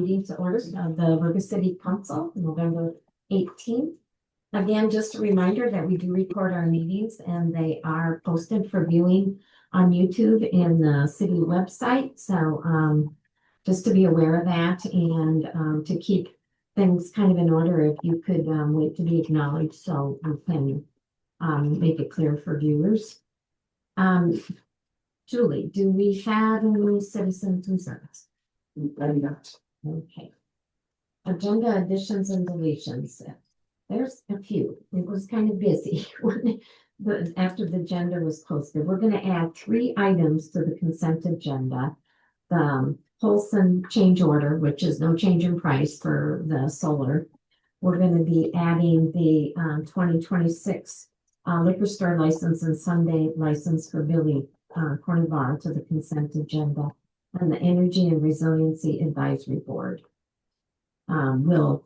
meeting to order of the Vergas City Council, November 18th. Again, just a reminder that we do record our meetings and they are posted for viewing on YouTube and the city website. So just to be aware of that and to keep things kind of in order, if you could wait to be acknowledged so we can make it clear for viewers. Julie, do we have any citizen concerns? I do not. Okay. Agenda additions and deletions. There's a few. It was kind of busy after the agenda was posted. We're going to add 3 items to the consent agenda. The Polson change order, which is no change in price for the solar. We're going to be adding the 2026 liquor store license and Sunday license for Billy Corny Bar to the consent agenda, and the Energy and Resiliency Advisory Board will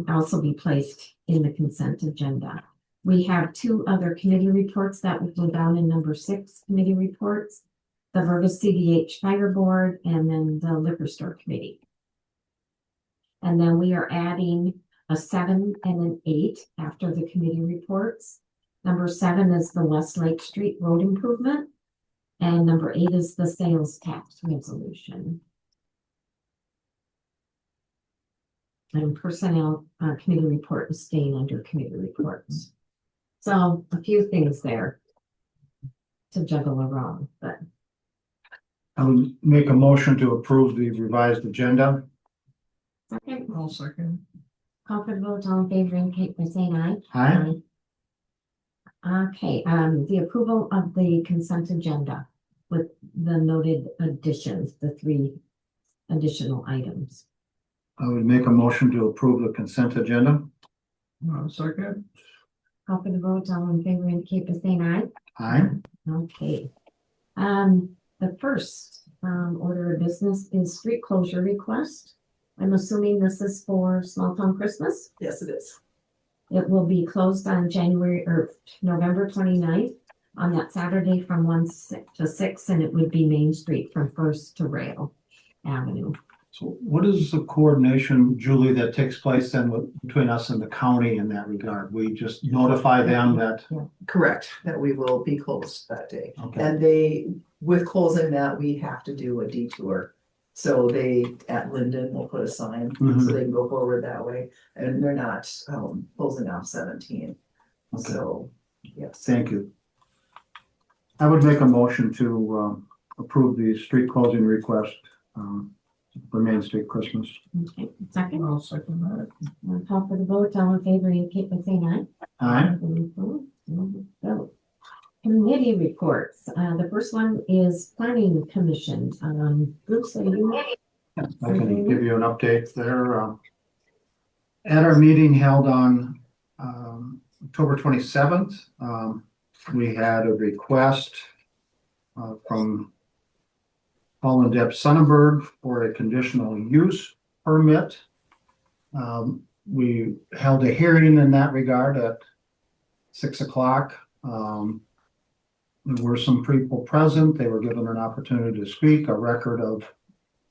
also be placed in the consent agenda. We have 2 other committee reports that will go down in number 6 committee reports, the Vergas CDH Fire Board, and then the Liquor Store Committee. And then we are adding a 7 and an 8 after the committee reports. Number 7 is the West Lake Street Road Improvement. And number 8 is the sales tax resolution. And personnel committee report is staying under committee reports. So a few things there to juggle around, but. I would make a motion to approve the revised agenda. Second. I'll second. Call for the vote, all in favor, indicate by saying aye. Aye. Okay, the approval of the consent agenda with the noted additions, the 3 additional items. I would make a motion to approve the consent agenda. I'll second. Call for the vote, all in favor, indicate by saying aye. Aye. Okay. The first order of business is street closure request. I'm assuming this is for Small Town Christmas. Yes, it is. It will be closed on November 29th on that Saturday from 1 to 6, and it would be Main Street from First to Rail Avenue. So what is the coordination, Julie, that takes place then between us and the county in that regard? We just notify them that, Correct, that we will be closed that day. okay, And with closing that, we have to do a detour. So they, at Linden, will put a sign so they can go forward that way. And they're not closing off 17. Okay. So, yes. Thank you. I would make a motion to approve the street closing request for Main Street Christmas. Okay, second. I'll second that. I'll call for the vote, all in favor, indicate by saying aye. Aye. So, committee reports. The first one is Planning Commission. Bruce, are you? I can give you an update there. At our meeting held on October 27th, we had a request from Paul and Deb Sonnenberg for a conditional use permit. We held a hearing in that regard at 6 o'clock. There were some people present. They were given an opportunity to speak. A record of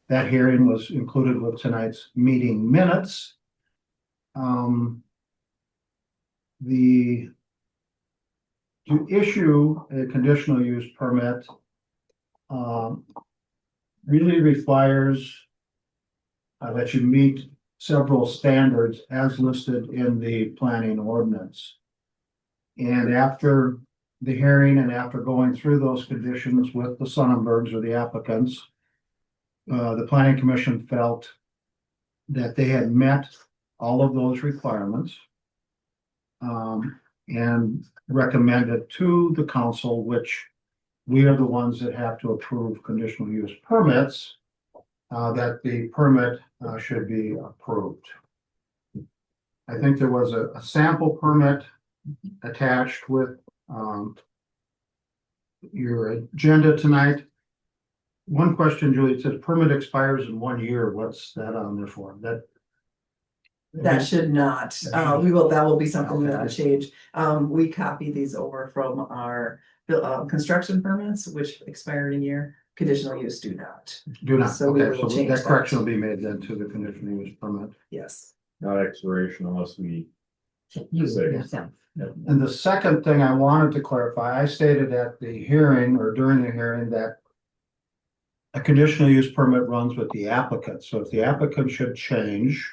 that hearing was included with tonight's meeting minutes. To issue a conditional use permit really requires that you meet several standards as listed in the planning ordinance. And after the hearing and after going through those conditions with the Sonnenbergs or the applicants, the Planning Commission felt that they had met all of those requirements and recommended to the council, which we are the ones that have to approve conditional use permits, that the permit should be approved. I think there was a sample permit attached with your agenda tonight. One question, Julie, it says permit expires in 1 year. What's that on there for? That should not, that will be something that'll change. We copy these over from our construction permits, which expire in a year. conditional use do not, Do not, So we okay, will so change that that. correction will be made then to the conditional use permit. yes. Not expiration unless we, You Say. yourself. And the second thing I wanted to clarify, I stated at the hearing or during the hearing that a conditional use permit runs with the applicant, so if the applicant should change,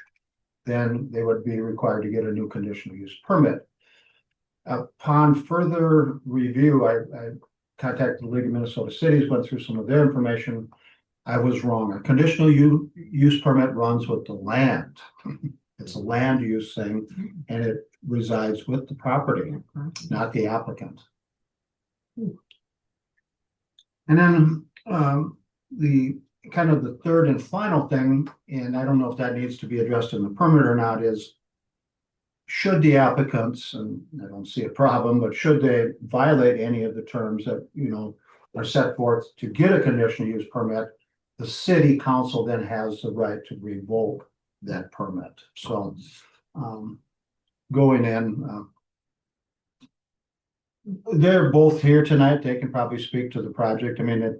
then they would be required to get a new conditional use permit. Upon further review, I contacted the League of Minnesota Cities, went through some of their information. I was wrong. A conditional use permit runs with the land. It's a land use thing and it resides with the property, not the applicant. And then the kind of the third and final thing, and I don't know if that needs to be addressed in the permit or not, is should the applicants, and I don't see a problem, but should they violate any of the terms that, are set forth to get a conditional use permit, the city council then has the right to revoke that permit. So going in, they're both here tonight. They can probably speak to the project. I mean,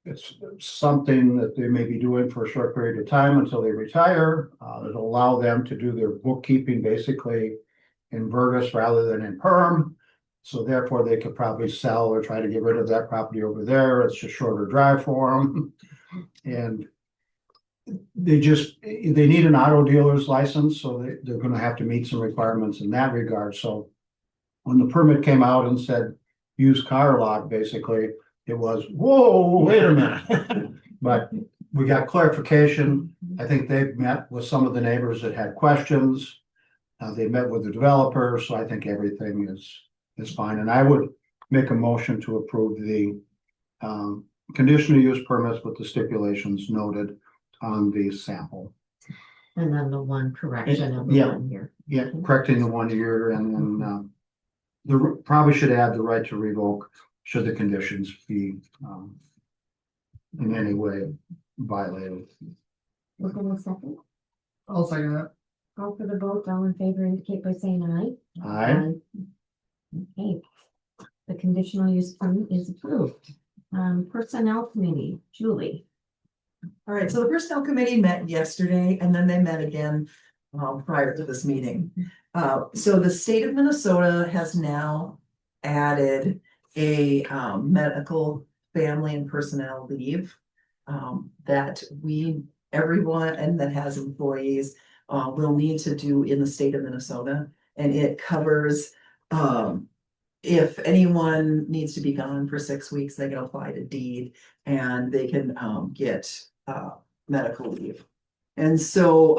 it's something that they may be doing for a short period of time until they retire. It'll allow them to do their bookkeeping basically in Vergas rather than in Perm. So therefore they could probably sell or try to get rid of that property over there. It's a shorter drive for them. And they need an auto dealer's license, so they're gonna have to meet some requirements in that regard. So when the permit came out and said used car lot, basically, it was, whoa, wait a minute. But we got clarification. I think they've met with some of the neighbors that had questions. They met with the developer, so I think everything is fine. And I would make a motion to approve the conditional use permits with the stipulations noted on the sample. And then the one correction of the Yeah. 1 year. Yeah, correcting the 1 year and then probably should add the right to revoke should the conditions be in any way violated. We're going to second. I'll second that. Call for the vote. All in favor indicate by saying aye. Aye. Okay. The conditional use permit is approved. Personnel committee, Julie. All right, so the personnel committee met yesterday and then they met again prior to this meeting. So the state of Minnesota has now added a medical family and personnel leave that everyone and that has employees will need to do in the state of Minnesota. And it covers if anyone needs to be gone for 6 weeks, they can apply to deed and they can get medical leave. And so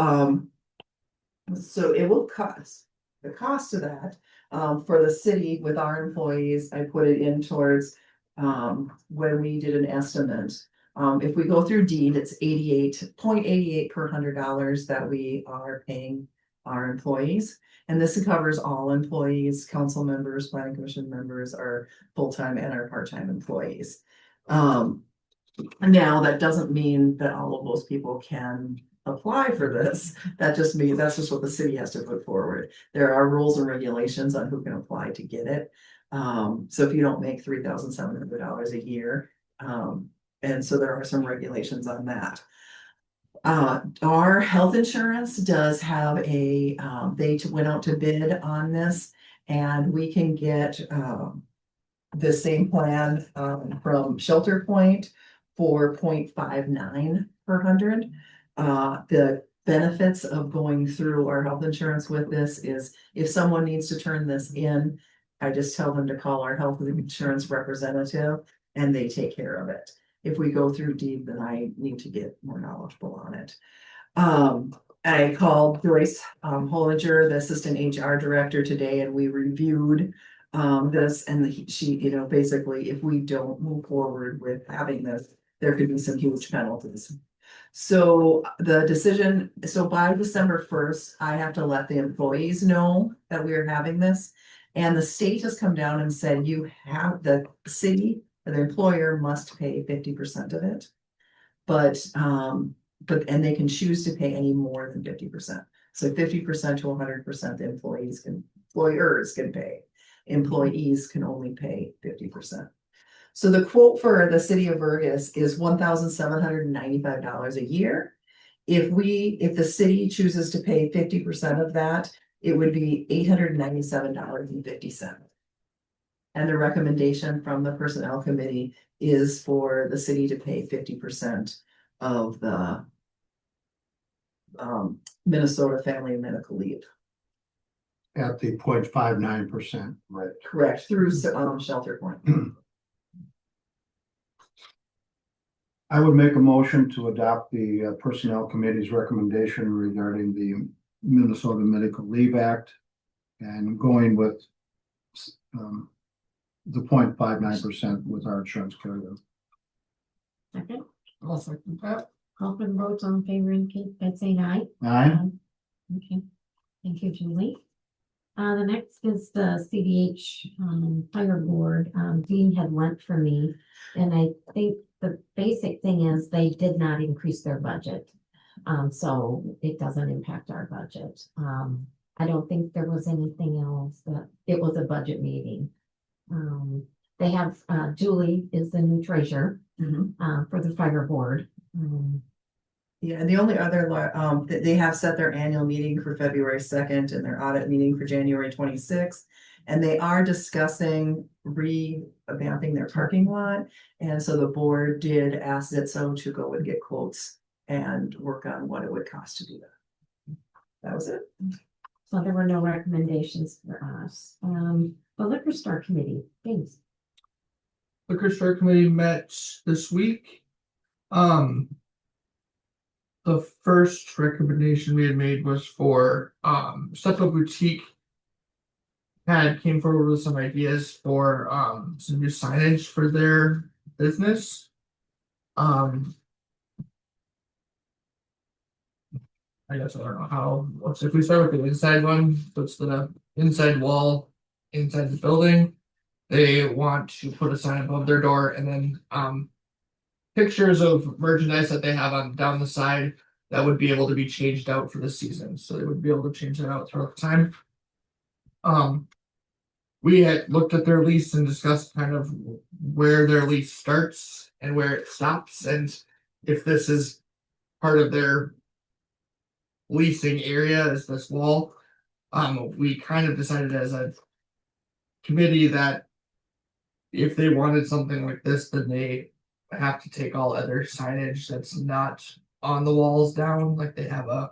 it will cost, the cost of that for the city with our employees, I put it in towards when we did an estimate. If we go through deed, it's 88.88 per $100 that we are paying our employees. And this covers all employees, council members, planning commission members, our full-time and our part-time employees. Now, that doesn't mean that all of those people can apply for this. That just means, that's just what the city has to put forward. There are rules and regulations on who can apply to get it. So if you don't make $3,700 a year, and so there are some regulations on that. Our health insurance does have they went out to bid on this and we can get the same plan from Shelter Point for 0.59 per 100. The benefits of going through our health insurance with this is if someone needs to turn this in, I just tell them to call our health insurance representative and they take care of it. If we go through deed, then I need to get more knowledgeable on it. I called Joyce Hollinger, the assistant HR director today, and we reviewed this and she, basically if we don't move forward with having this, there could be some huge penalties. So the decision, so by December 1st, I have to let the employees know that we are having this. And the state has come down and said, you have the city, the employer must pay 50% of it. But and they can choose to pay any more than 50%. So 50% to 100% the employers can pay. Employees can only pay 50%. So the quote for the city of Vergas is $1,795 a year. If the city chooses to pay 50% of that, it would be $897.50. And the recommendation from the personnel committee is for the city to pay 50% of the Minnesota Family and Medical Leave. At the 0.59%, right? Correct, through Shelter Point. I would make a motion to adopt the Personnel Committee's recommendation regarding the Minnesota Medical Leave Act and going with the 0.59% with our insurance carrier. Second, I'll second that. call for the votes on favor indicate by saying aye. Aye. Okay, thank you, Julie. The next is the CDH fire board. Dean had went for me, and I think the basic thing is they did not increase their budget. So it doesn't impact our budget. I don't think there was anything else, that it was a budget meeting. They have, Julie is the new treasurer, for the fire board. Yeah, and the only other, they have set their annual meeting for February 2nd and their audit meeting for January 26th. And they are discussing revamping their parking lot. And so the board did ask Zitzo to go and get quotes and work on what it would cost to do that. That was it. So there were no recommendations for us. The liquor store committee, thanks. Liquor store committee met this week. The first recommendation we had made was for Steppa Boutique came forward with some ideas for some new signage for their business. I guess I don't know how. If we start with the inside one, so it's the inside wall inside the building. They want to put a sign above their door and then pictures of merchandise that they have on down the side that would be able to be changed out for the season. So they would be able to change that out throughout the time. We had looked at their lease and discussed kind of where their lease starts and where it stops, and if this is part of their leasing area is this wall. We kind of decided as a committee that if they wanted something like this, then they have to take all other signage that's not on the walls down. Like they have a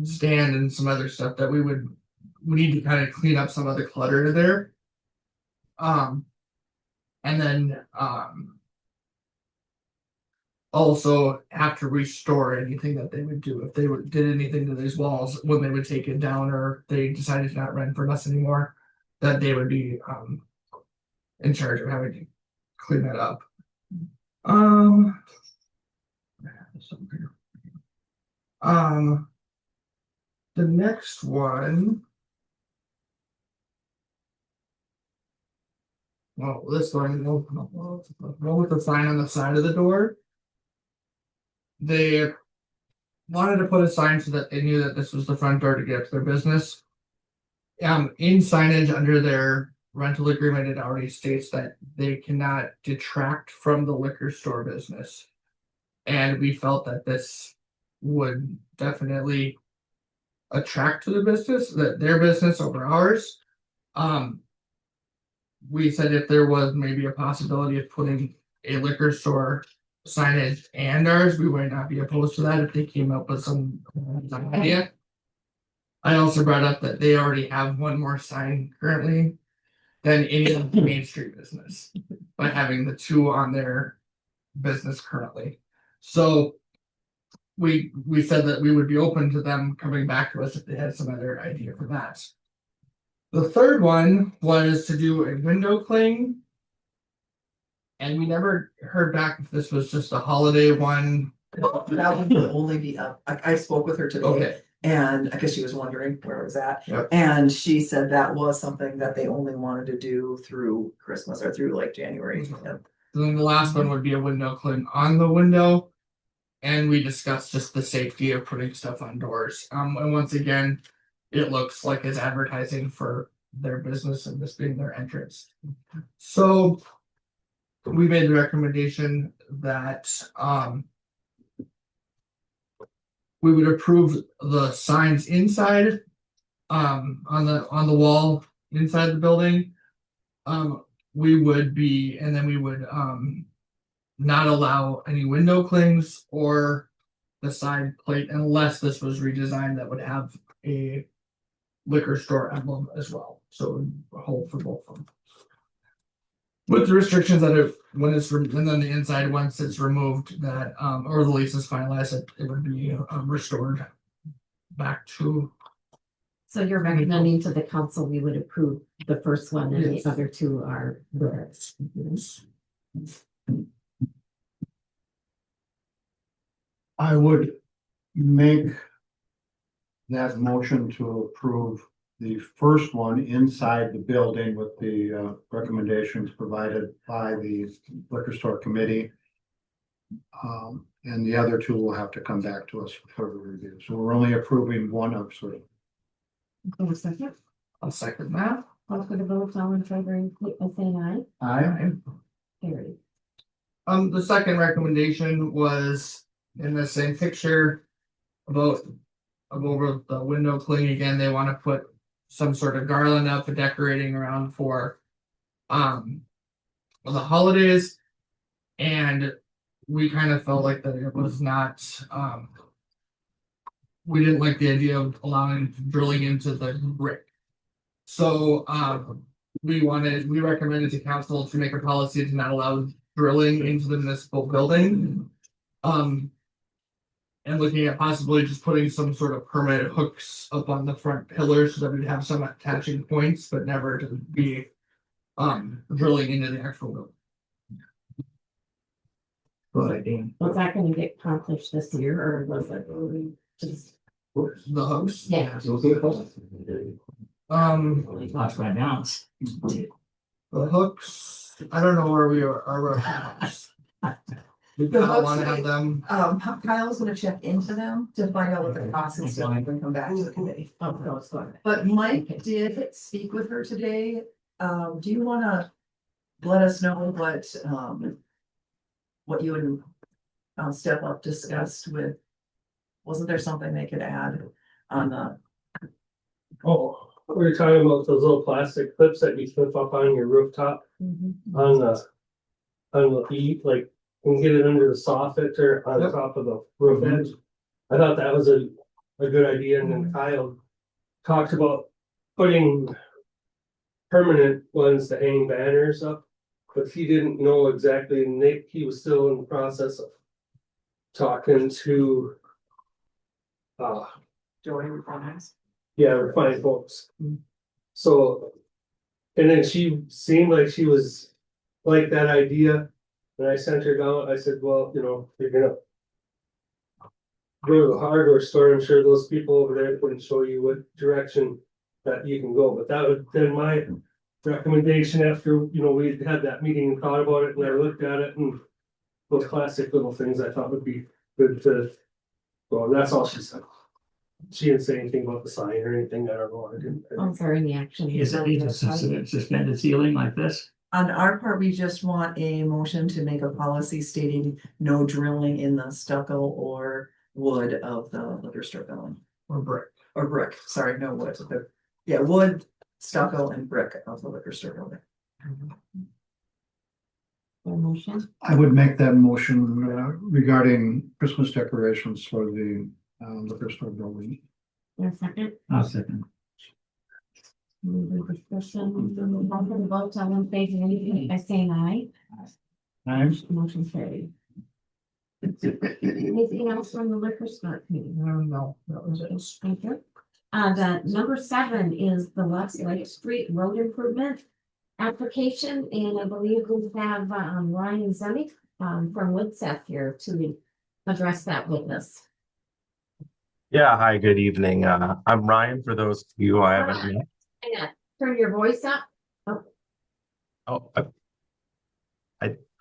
stand and some other stuff that we need to kind of clean up some of the clutter there. And then also have to restore anything that they would do if they did anything to these walls when they would take it down, or if they decided to not rent from us anymore, that they would be in charge of having to clean that up. The next one. Well, this one, go with the sign on the side of the door. They wanted to put a sign so that they knew that this was the front door to get to their business. In signage under their rental agreement, it already states that they cannot detract from the liquor store business. And we felt that this would definitely attract to the business, that their business over ours. We said if there was maybe a possibility of putting a liquor store signage and ours, we would not be opposed to that if they came up with some idea. I also brought up that they already have one more sign currently than any Main Street business by having the two on their business currently. So we said that we would be open to them coming back to us if they had some other idea for that. The third one was to do a window cling. And we never heard back if this was just a holiday one. That one would only be up. I spoke with her today. Okay. And I guess she was wondering where it was at. Yep. And she said that was something that they only wanted to do through Christmas or through like January. Yep. Then the last one would be a window cling on the window. And we discussed just the safety of putting stuff on doors. And once again, it looks like it's advertising for their business and this being their entrance. So we made the recommendation that, we would approve the signs inside, on the wall inside the building. We would be, and then we would, not allow any window clings or the side plate unless this was redesigned that would have a liquor store emblem as well. So it would hold for both of them. With the restrictions that if when it's and then the inside once it's removed that or the lease is finalized, it would be restored back to. So you're recommending to the council, we would approve the first one and the Yes. other two are theirs. I would make that motion to approve the first one inside the building with the recommendations provided by the liquor store committee. And the other two will have to come back to us for further review. So we're only approving one of three. Okay, second, I'll second that. call for the vote, all in favor, indicate by saying aye. Carried. The second recommendation was in the same picture about over the window cling again. They want to put some sort of garland up for decorating around for the holidays, and we kind of felt like that it was not we didn't like the idea of allowing drilling into the brick. So we recommended to council to make a policy to not allow drilling into the municipal building. And looking at possibly just putting some sort of permanent hooks up on the front pillars so that we'd have some attaching points, but never to be drilling into the actual building. Good idea. Was that gonna get accomplished this year or was it really just? The hooks? Yeah. Lost my balance. The hooks, I don't know where we are with hooks. We The kind of hooks, want to have them. Kyle's gonna check into them to find out what the cost is, so I can come back to the committee. Oh, no, it's going. But Mike did speak with her today. Do you wanna let us know what you and Step Up discussed with? Wasn't there something they could add on the? Oh, we were talking about those little plastic clips that you flip up on your rooftop on the heat, like you can get it under the soffit or on Yep. top of the roof edge. I thought that was a good idea, and then Kyle talked about putting permanent ones to hang banners up, but he didn't know exactly, and he was still in the process of talking to Joy requirements? yeah, refined folks. So, and then she seemed like she was like that idea. And I sent her down, I said, well, you're gonna go to the hardware store, I'm sure those people over there can show you what direction that you can go. But that would been my recommendation after, we had that meeting and thought about it, and I looked at it, and those classic little things I thought would be good to, well, that's all she said. She didn't say anything about the sign or anything, I don't know, I didn't. Oh, for any action. Is it a suspended ceiling like this? On our part, we just want a motion to make a policy stating no drilling in the stucco or wood of the liquor store building. Or brick. Or brick, sorry, no wood. Yeah, wood, stucco and brick of the liquor store building. Motion, I would make that motion regarding Christmas decorations for the liquor store building. your second, I'll second. moving discussion, call for the vote, all in favor, indicate by saying aye. Motion carried. Anything else from the liquor store committee? No, that was it. Thank you. The number 7 is the West Lake Street Road Improvement application, and I believe we have Ryan Zemick from Woodseth here to address that with us. Yeah, hi, good evening. I'm Ryan, for those of you I haven't met. Hang on, turn your voice up. Oh,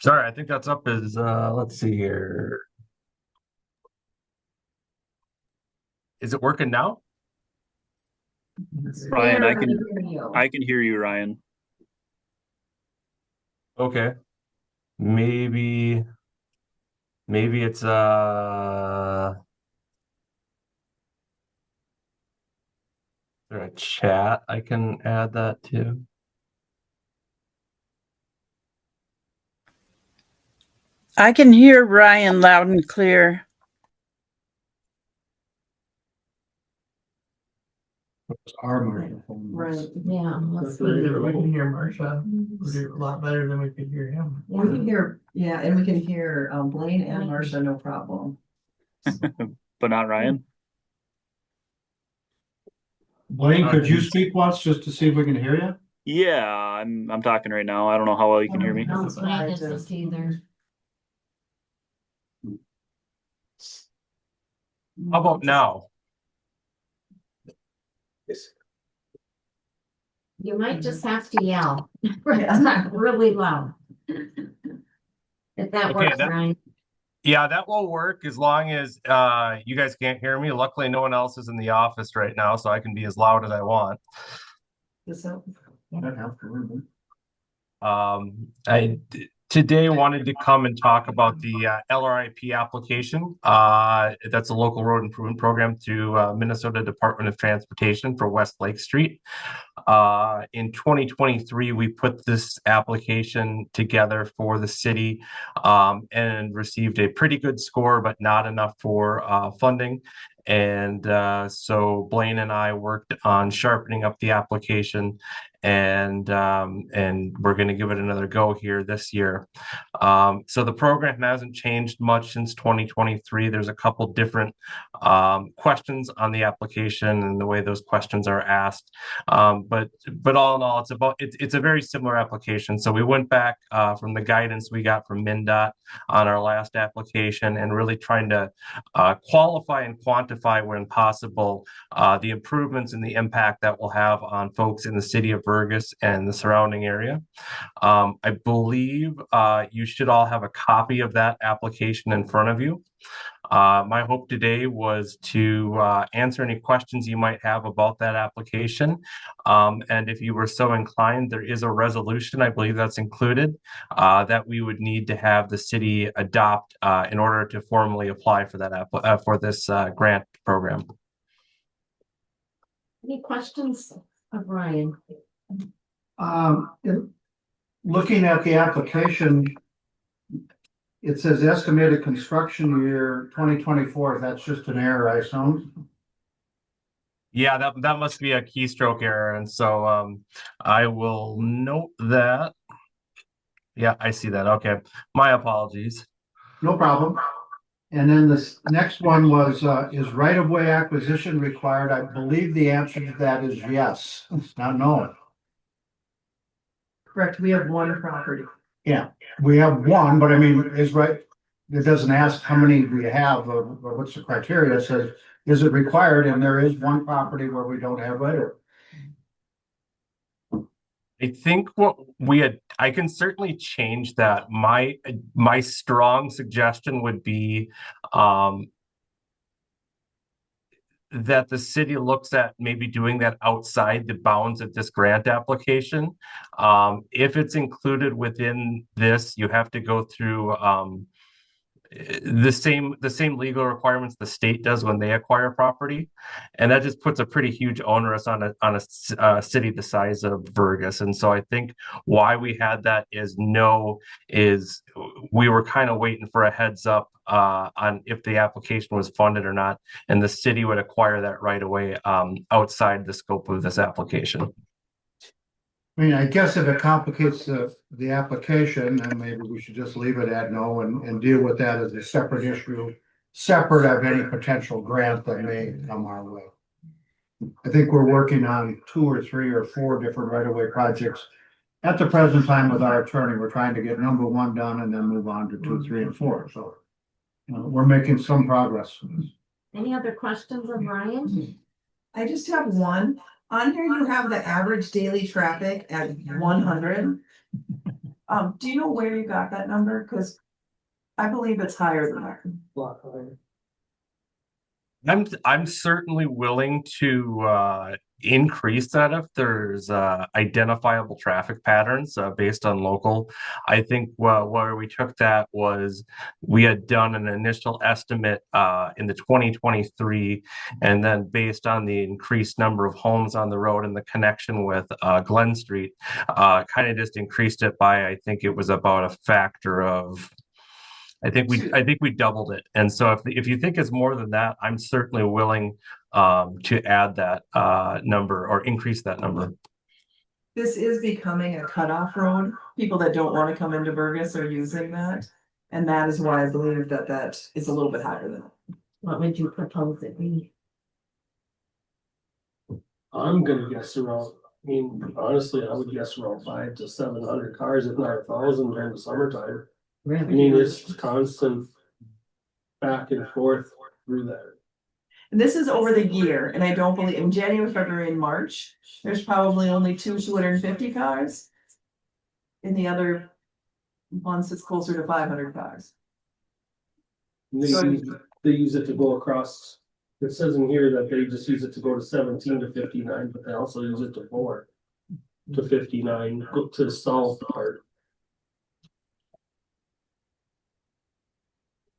sorry, I think that's up as, let's see here. Is it working now? Ryan, I Hear you. can hear you, Ryan. Okay. maybe it's is there a chat I can add that to? I can hear Ryan loud and clear. Our microphone. Right. Yeah. let's see. We can hear Marcia. We do a lot better than we could hear him. We can hear, yeah, and we can hear Blaine and Marcia, no problem. But not Ryan. Blaine, could you speak once just to see if we can hear you? Yeah, I'm talking right now. I don't know how well you can hear me. No, Blaine isn't either. How about now? You might just have to yell. It's not really loud. If that Okay, works, Ryan. Yeah, that will work as long as you guys can't hear me. Luckily, no one else is in the office right now, so I can be as loud as I want. I today wanted to come and talk about the LRIP application. That's a local road improvement program to Minnesota Department of Transportation for West Lake Street. In 2023, we put this application together for the city and received a pretty good score, but not enough for funding. And so Blaine and I worked on sharpening up the application, and we're going to give it another go here this year. So the program hasn't changed much since 2023. There's a couple different questions on the application and the way those questions are asked. But all in all, it's a very similar application. So we went back from the guidance we got from MnDOT on our last application and really trying to qualify and quantify when possible the improvements and the impact that will have on folks in the city of Vergas and the surrounding area. I believe you should all have a copy of that application in front of you. My hope today was to answer any questions you might have about that application. And if you were so inclined, there is a resolution, I believe that's included, that we would need to have the city adopt in order to formally apply for that for this grant program. Any questions of Ryan? Looking at the application, it says estimated construction year 2024. That's just an error, I assume. Yeah, that must be a keystroke error, and so I will note that. Yeah, I see that. Okay, my apologies. No problem. And then this next one was, is right-of-way acquisition required? I believe the answer to that is yes, not no. Correct, we have one property. Yeah, we have one, but I mean, is right, it doesn't ask how many we have or what's the criteria. It says, is it required? And there is one property where we don't have right. I think I can certainly change that. My strong suggestion would be that the city looks at maybe doing that outside the bounds of this grant application. If it's included within this, you have to go through the same legal requirements the state does when they acquire property, and that just puts a pretty huge onerous on a city the size of Vergas. And so I think why we had that is we were kind of waiting for a heads up on if the application was funded or not, and the city would acquire that right away outside the scope of this application. I mean, I guess if it complicates the application, then maybe we should just leave it at no and deal with that as a separate issue, separate of any potential grant that may come our way. I think we're working on 2 or 3 or 4 different right-of-way projects at the present time with our attorney. We're trying to get number 1 done and then move on to 2, 3, and 4. So we're making some progress. Any other questions of Ryan? I just have one. On here, you have the average daily traffic at 100. Do you know where you got that number? Because I believe it's higher than that. I'm certainly willing to increase that if there's identifiable traffic patterns based on local. I think where we took that was we had done an initial estimate in the 2023, and then based on the increased number of homes on the road and the connection with Glen Street, kind of just increased it by, I think it was about a factor of, I think we doubled it. And so if you think it's more than that, I'm certainly willing to add that number or increase that number. This is becoming a cutoff road. People that don't want to come into Vergas are using that. And that is why I believe that that is a little bit higher than that. What would you propose it be? I'm gonna guess around, I mean, honestly, I would guess around 500 to 700 cars, if not 1,000 during the summertime. I mean, it's constant back and forth through that. And this is over the year, and I don't believe in January, February, and March, there's probably only 250 cars. In the other months, it's closer to 500 cars. And they use it to go across, it says in here that they just use it to go to 17 to 59, but they also use it to 4 to 59, go to the south part.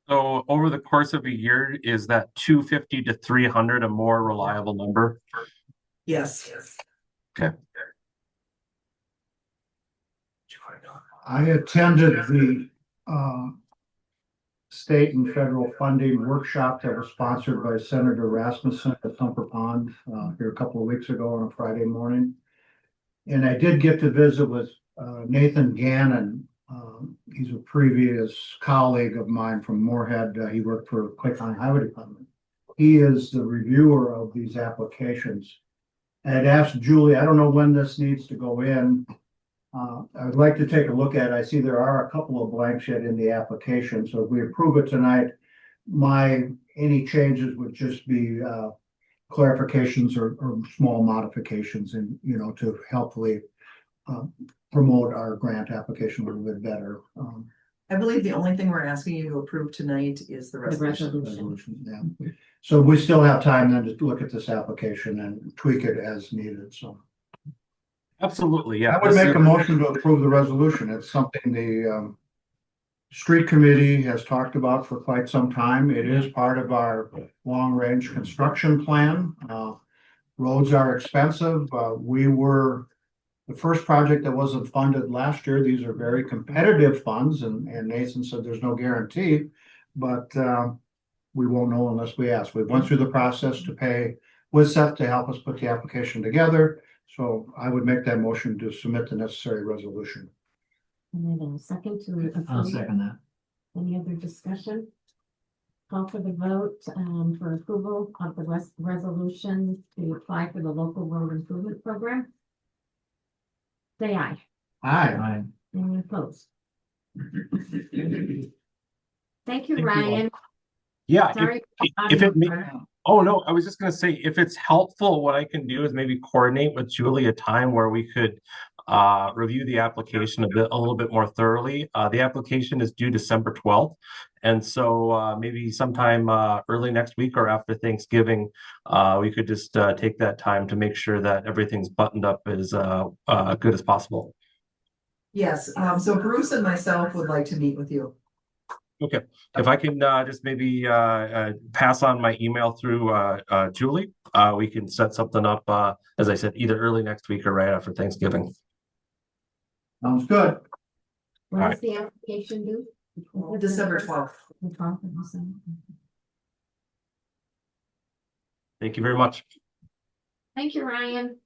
So over the course of a year, is that 250 to 300 a more reliable number? Yes. Okay. I attended the state and federal funding workshop that was sponsored by Senator Rasmussen at Thumper Pond here a couple of weeks ago on a Friday morning. And I did get to visit with Nathan Gannon. He's a previous colleague of mine from Moorhead. He worked for Clay County Highway Department. He is the reviewer of these applications. And I'd asked Julie, I don't know when this needs to go in. I would like to take a look at it. I see there are a couple of blanks yet in the application. So if we approve it tonight, any changes would just be clarifications or small modifications and, to helpfully promote our grant application a little bit better. I believe the only thing we're asking you to approve tonight is the resolution. Resolution, yeah. So we still have time then to look at this application and tweak it as needed, so. Absolutely, yeah. I would make a motion to approve the resolution. It's something the street committee has talked about for quite some time. It is part of our long-range construction plan. Roads are expensive. We were the first project that wasn't funded last year. These are very competitive funds, and Nathan said there's no guarantee, but we won't know unless we ask. We went through the process to pay WISEF to help us put the application together. So I would make that motion to submit the necessary resolution. And then a second to I'll approve. second that. Any other discussion? Call for the vote for approval of the resolution to apply for the local road improvement program. Say aye. Aye. Any opposed? Thank you, you Ryan. Yeah, Sorry. if it oh no, I was just gonna say, if it's helpful, what I can do is maybe coordinate with Julie a time where we could review the application a little bit more thoroughly. The application is due December 12th. And so maybe sometime early next week or after Thanksgiving, we could just take that time to make sure that everything's buttoned up as good as possible. Yes, so Bruce and myself would like to meet with you. Okay, if I can just maybe pass on my email through Julie, we can set something up, as I said, either early next week or right after Thanksgiving. Sounds good. When is the application due? December 12th. The 12th of December. Thank you very much. Thank you, Ryan.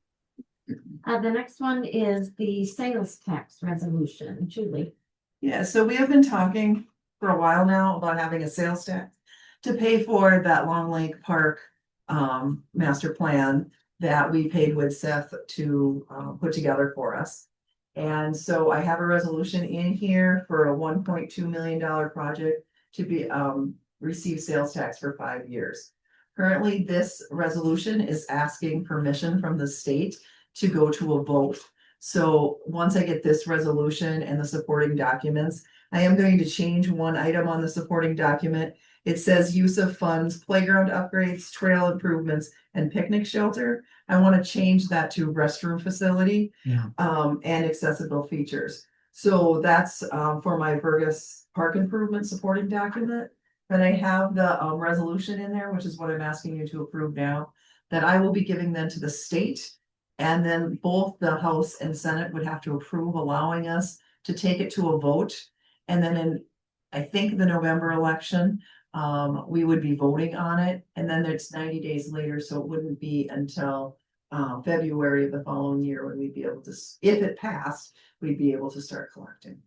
The next one is the sales tax resolution. Julie. Yeah, so we have been talking for a while now about having a sales tax to pay for that Long Lake Park master plan that we paid with Seth to put together for us. And so I have a resolution in here for a $1.2 million project to be receive sales tax for 5 years. Currently, this resolution is asking permission from the state to go to a vote So once I get this resolution and the supporting documents, I am going to change one item on the supporting document. It says use of funds, playground upgrades, trail improvements, and picnic shelter. I want to change that to restroom facility. Yeah. And accessible features. So that's for my Vergas park improvement supporting document. But I have the resolution in there, which is what I'm asking you to approve now, that I will be giving then to the state. And then both the House and Senate would have to approve, allowing us to take it to a vote. And then in, I think, the November election, we would be voting on it. And then it's 90 days later, so it wouldn't be until February of the following year when we'd be able to, if it passed, we'd be able to start collecting.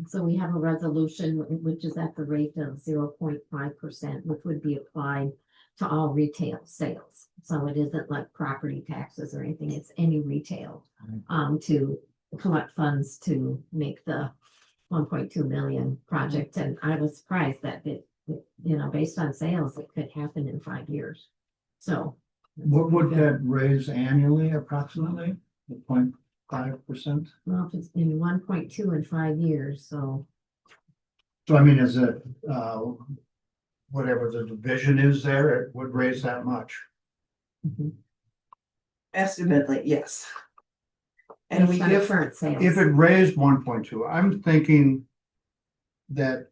So we have a resolution which is at the rate of 0.5%, which would be applied to all retail sales. So it isn't like property taxes or anything, it's any retail, to collect funds to make the 1.2 million project. And I was surprised that it, based on sales, it could happen in 5 years. So. What would that raise annually approximately? 0.5%? Well, if it's in 1.2 in 5 years, so. So I mean, is it, whatever the division is there, it would raise that much? Estimately, yes. And we based on give, current sales. If it raised 1.2, I'm thinking that,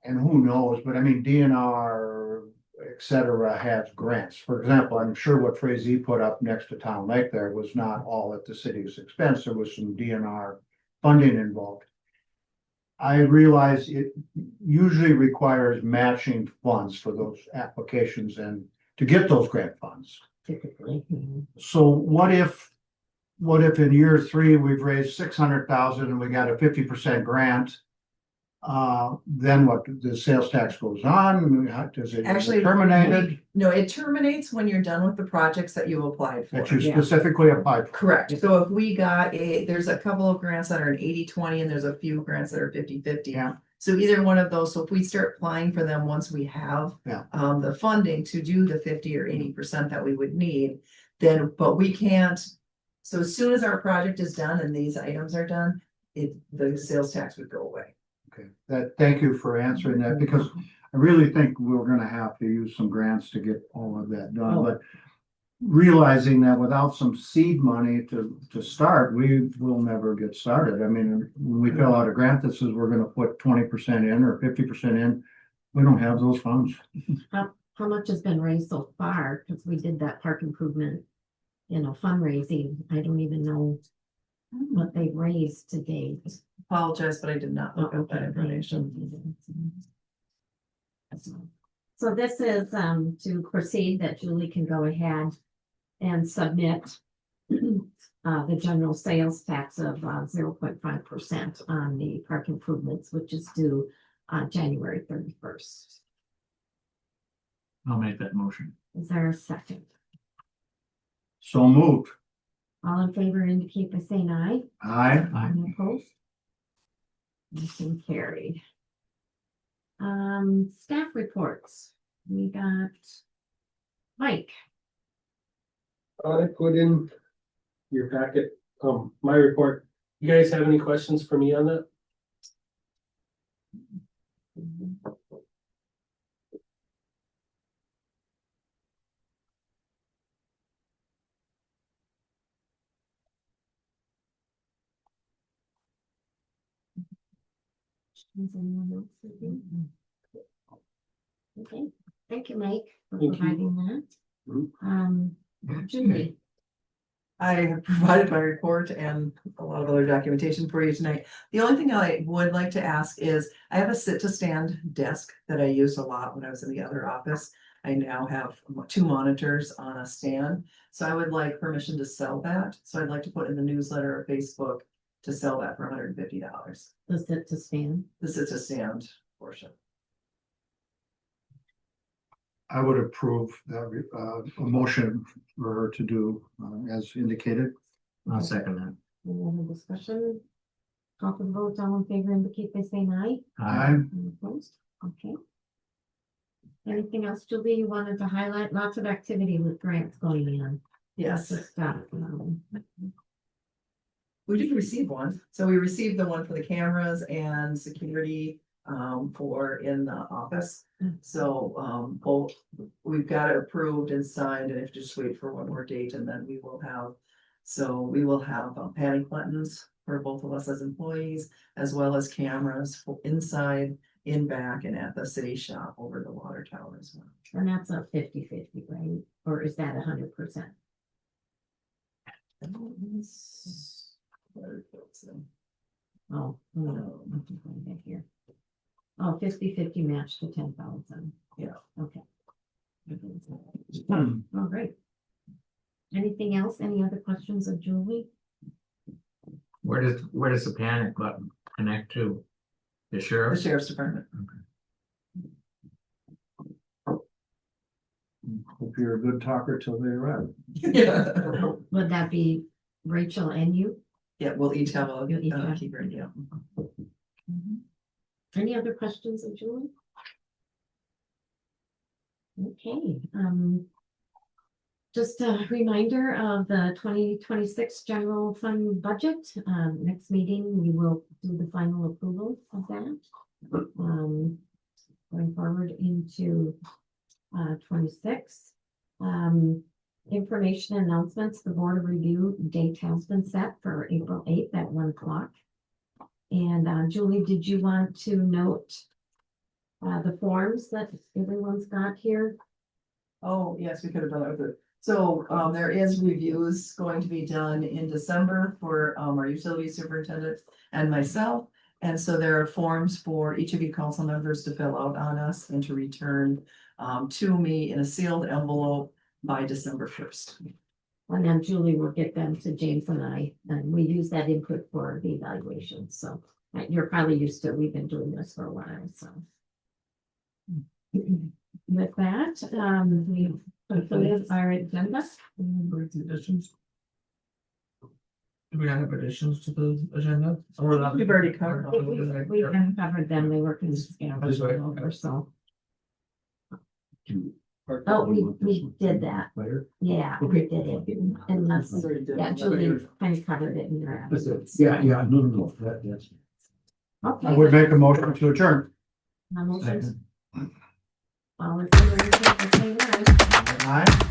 and who knows, but I mean, DNR, et cetera, has grants. For example, I'm sure what Frazee put up next to Town Lake there was not all at the city's expense. There was some DNR funding involved. I realize it usually requires matching funds for those applications and to get those grant funds. Typically. So what if in year 3 we've raised 600,000 and we got a 50% grant? Then what, the sales tax goes on? Does it Actually, terminated? no, it terminates when you're done with the projects that you applied for. That you Yeah. specifically applied for? Correct. So if we got there's a couple of grants that are an 80-20 and there's a few grants that are 50-50. Yeah. So either one of those, so if we start applying for them once we have Yeah. The funding to do the 50 or 80% that we would need, then, but we can't. So as soon as our project is done and these items are done, the sales tax would go away. Okay, thank you for answering that, because I really think we're gonna have to use some grants to get all of that done, Oh. but realizing that without some seed money to start, we will never get started. I mean, when we fill out a grant that says we're gonna put 20% in or 50% in, we don't have those funds. How much has been raised so far? Because we did that park improvement, fundraising. I don't even know what they raised to date. Apologize, but I did not look up that information. So this is to proceed that Julie can go ahead and submit the general sales tax of 0.5% on the park improvements, which is due on January 31st. I'll make that motion. Is there a second? So moved. All in favor indicate by saying aye. Aye. Aye. Any opposed? Motion carried. Staff reports. We got Mike. I put in your packet, my report. You guys have any questions for me on that? Is anyone else looking? Okay, thank you, Mike, for Thank you. providing that. Mhm. Julie, I have provided my report and a lot of other documentation for you tonight. The only thing I would like to ask is, I have a sit-to-stand desk that I used a lot when I was in the other office. I now have 2 monitors on a stand, so I would like permission to sell that. So I'd like to put in the newsletter or Facebook to sell that for $150. does it to stand? The sit-to-stand portion. I would approve that, a motion for her to do, as indicated. I'll second that. Any other discussion? Call for the vote, all in favor indicate by saying aye. Aye. Any opposed? Okay. Anything else, Julie, you wanted to highlight? Lots of activity with grants going on. Yes. Just, We did receive one, so we received the one for the cameras and security, for in the office. So, both, we've got it approved and signed, and if just wait for one more date, and then we will have. So we will have panic buttons for both of us as employees, as well as cameras for inside, in back, and at the city shop over the water tower as well. And that's a 50-50, right? Or is that 100%? Oh, no, I'm just going back here. Oh, 50-50 match to 10,000. Yeah. Okay. All right. Anything else? Any other questions of Julie? Where does the panic button connect to? The The sheriff? sheriff's department. Hope you're a good talker till they arrive. Yeah, Would that be Rachel and you? we'll each have a You'll each have- key radio. Any other questions of Julie? Okay, just a reminder of the 2026 general fund budget. Next meeting, we will do the final approval of that. Going forward into 26. Information announcements, the Board of Review date has been set for April 8th at 1 o'clock. And Julie, did you want to note the forms that everyone's got here? Oh, yes, we could have done it with it. So, there is reviews going to be done in December for, our utility superintendent and myself. And so there are forms for each of you council members to fill out on us and to return, to me in a sealed envelope by December 1st. And then Julie will get them to James and I, and we use that input for the evaluation, so you're probably used to it. We've been doing this for a while, so. With that, we concluded our agenda. With the additions. Do we have additions to the agenda? Or not? We've already covered We haven't covered them, they were kind of scattered over, so. Oh, we did that, yeah, we did it, unless, yeah, Julie kind of covered it in her. No, that's. I Okay. would make a motion to adjourn. Motions. All in favor, indicate by saying aye. Aye.